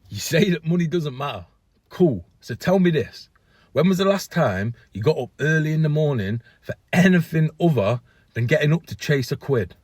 You say that money doesn't matter. Cool. So tell me this. When was the last time you got up early in the morning for anything other than getting up to chase a quid?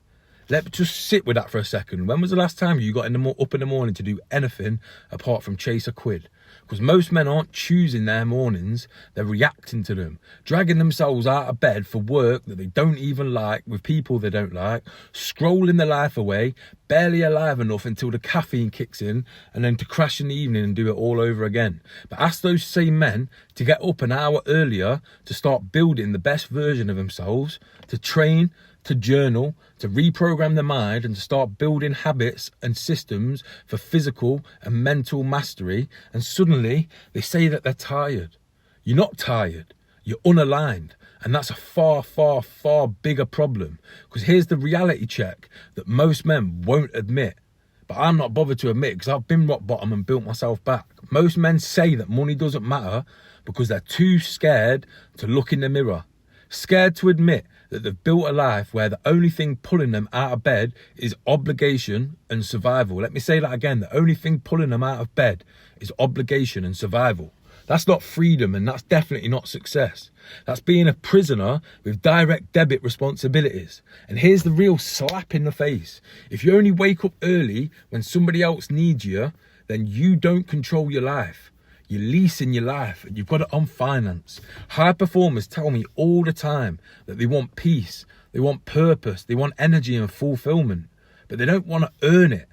Let's just sit with that for a second. When was the last time you got up in the morning to do anything apart from chase a quid? Because most men aren't choosing their mornings, they're reacting to them, dragging themselves out of bed for work that they don't even like, with people they don't like, scrolling their life away, barely alive enough until the caffeine kicks in, and then to crash in the evening and do it all over again. But ask those same men to get up an hour earlier to start building the best version of themselves, to train, to journal, to reprogram their mind, and to start building habits and systems for physical and mental mastery, and suddenly they say that they're tired. You're not tired, you're unaligned, and that's a far, far, far bigger problem, because here's the reality check that most men won't admit, but I'm not bothered to admit because I've been rock bottom and built myself back. Most men say that money doesn't matter because they're too scared to look in the mirror, scared to admit that they've built a life where the only thing pulling them out of bed is obligation and survival. Let me say that again. The only thing pulling them out of bed is obligation and survival. That's not freedom, and that's definitely not success. That's being a prisoner with direct debit responsibilities. And here's the real slap in the face. If you only wake up early when somebody else needs you, then you don't control your life. You're leasing your life, and you've got it on finance. High performers tell me all the time that they want peace, they want purpose, they want energy and fulfillment, but they don't want to earn it.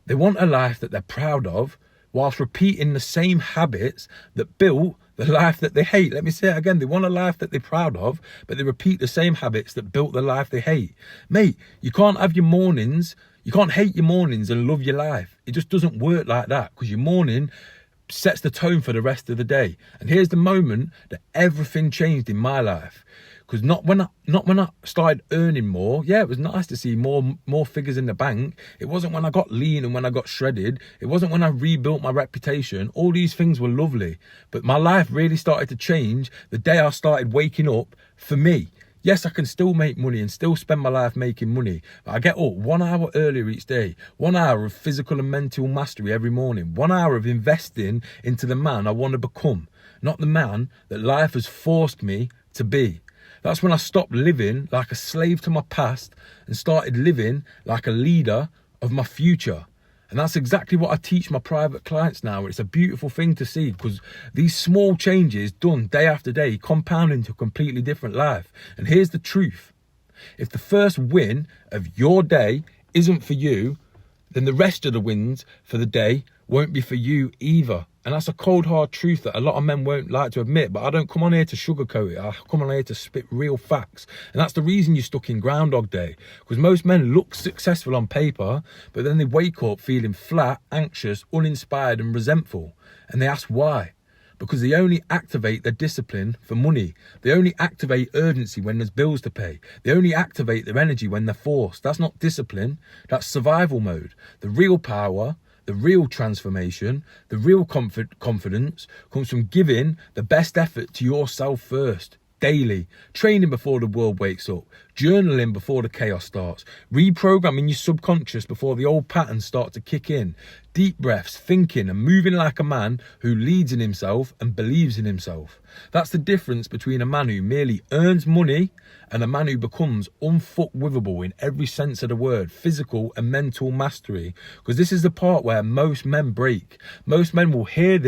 They want a life that they're proud of whilst repeating the same habits that built the life that they hate. Let me say it again. They want a life that they're proud of, but they repeat the same habits that built the life they hate. Mate, you can't have your mornings, you can't hate your mornings and love your life. It just doesn't work like that, because your morning sets the tone for the rest of the day. And here's the moment that everything changed in my life. Because not when I started earning more. Yeah, it was nice to see more figures in the bank. It wasn't when I got lean and when I got shredded. It wasn't when I rebuilt my reputation. All these things were lovely. But my life really started to change the day I started waking up for me. Yes, I can still make money and still spend my life making money, but I get up 1 hour earlier each day, 1 hour of physical and mental mastery every morning, 1 hour of investing into the man I want to become, not the man that life has forced me to be. That's when I stopped living like a slave to my past and started living like a leader of my future. And that's exactly what I teach my private clients now. It's a beautiful thing to see, because these small changes done day after day compound into a completely different life. And here's the truth. If the first win of your day isn't for you, then the rest of the wins for the day won't be for you either. And that's a cold, hard truth that a lot of men won't like to admit, but I don't come on here to sugarcoat it. I come on here to spit real facts. And that's the reason you're stuck in Groundhog Day, because most men look successful on paper, but then they wake up feeling flat, anxious, uninspired and resentful. And they ask why. Because they only activate their discipline for money. They only activate urgency when there's bills to pay. They only activate their energy when they're forced. That's not discipline, that's survival mode. The real power, the real transformation, the real confidence comes from giving the best effort to yourself first, daily, training before the world wakes up, journaling before the chaos starts, reprogramming your subconscious before the old patterns start to kick in, deep breaths, thinking and moving like a man who leads in himself and believes in himself. That's the difference between a man who merely earns money and a man who becomes unfuckwithable in every sense of the word, physical and mental mastery. Because this is the part where most men break. Most men will hear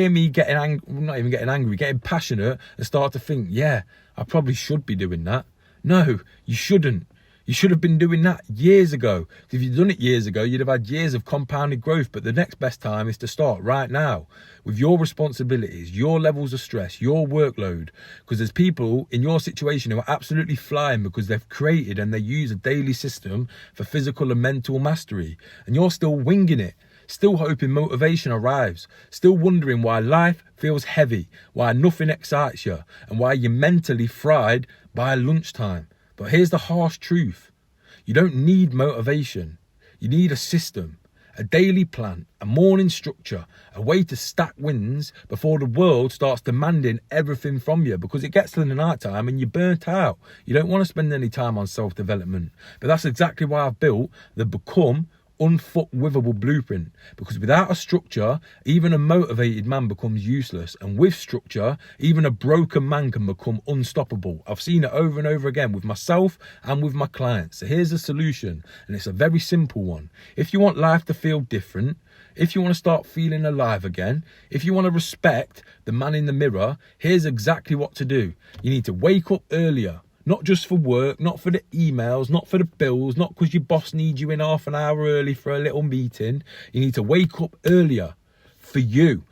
me getting angry, not even getting angry, getting passionate, and start to think, yeah, I probably should be doing that. No, you shouldn't. You should have been doing that years ago. If you'd done it years ago, you'd have had years of compounded growth. But the next best time is to start right now with your responsibilities, your levels of stress, your workload. Because there's people in your situation who are absolutely flying because they've created and they use a daily system for physical and mental mastery. And you're still winging it. Still hoping motivation arrives, still wondering why life feels heavy, why nothing excites you, and why you're mentally fried by lunchtime. But here's the harsh truth. You don't need motivation. You need a system, a daily plan, a morning structure, a way to stack wins before the world starts demanding everything from you, because it gets to the night time and you're burnt out. You don't want to spend any time on self-development. But that's exactly why I've built the Become unfuckwithable blueprint, because without a structure, even a motivated man becomes useless, and with structure, even a broken man can become unstoppable. I've seen it over and over again with myself and with my clients. So here's the solution, and it's a very simple one. If you want life to feel different, if you want to start feeling alive again, if you want to respect the man in the mirror, here's exactly what to do. You need to wake up earlier. Not just for work, not for the emails, not for the bills, not because your boss needs you in half an hour early for a little meeting. You need to wake up earlier for you,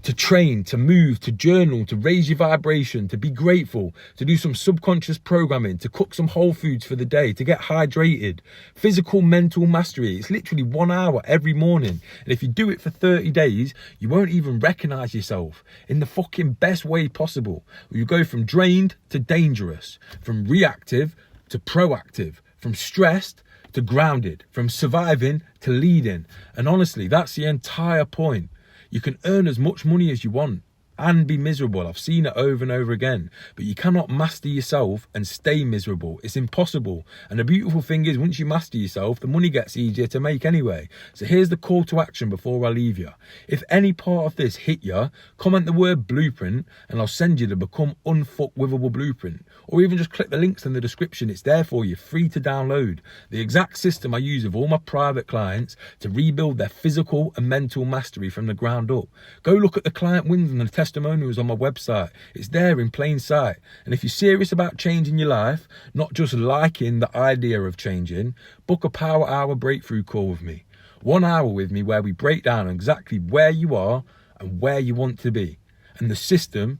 to train, to move, to journal, to raise your vibration, to be grateful, to do some subconscious programming, to cook some whole foods for the day, to get hydrated. Physical, mental mastery. It's literally 1 hour every morning. And if you do it for 30 days, you won't even recognize yourself in the fucking best way possible. You go from drained to dangerous, from reactive to proactive, from stressed to grounded, from surviving to leading. And honestly, that's the entire point. You can earn as much money as you want and be miserable. I've seen it over and over again. But you cannot master yourself and stay miserable. It's impossible. And the beautiful thing is, once you master yourself, the money gets easier to make anyway. So here's the call to action before I leave you. If any part of this hit you, comment the word blueprint and I'll send you the Become Unfuckwithable blueprint. Or even just click the links in the description. It's there for you, free to download. The exact system I use with all my private clients to rebuild their physical and mental mastery from the ground up. Go look at the client wins and the testimonials on my website. It's there in plain sight. And if you're serious about changing your life, not just liking the idea of changing, book a power hour breakthrough call with me. 1 hour with me where we break down exactly where you are and where you want to be, and the system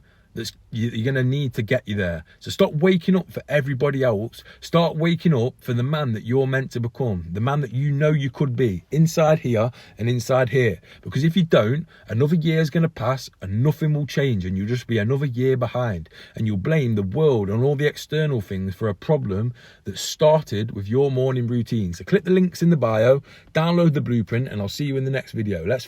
you're going to need to get you there. So stop waking up for everybody else. Start waking up for the man that you're meant to become, the man that you know you could be, inside here and inside here. Because if you don't, another year is going to pass and nothing will change, and you'll just be another year behind, and you'll blame the world and all the external things for a problem that started with your morning routine. So click the links in the bio, download the blueprint, and I'll see you in the next video. Let's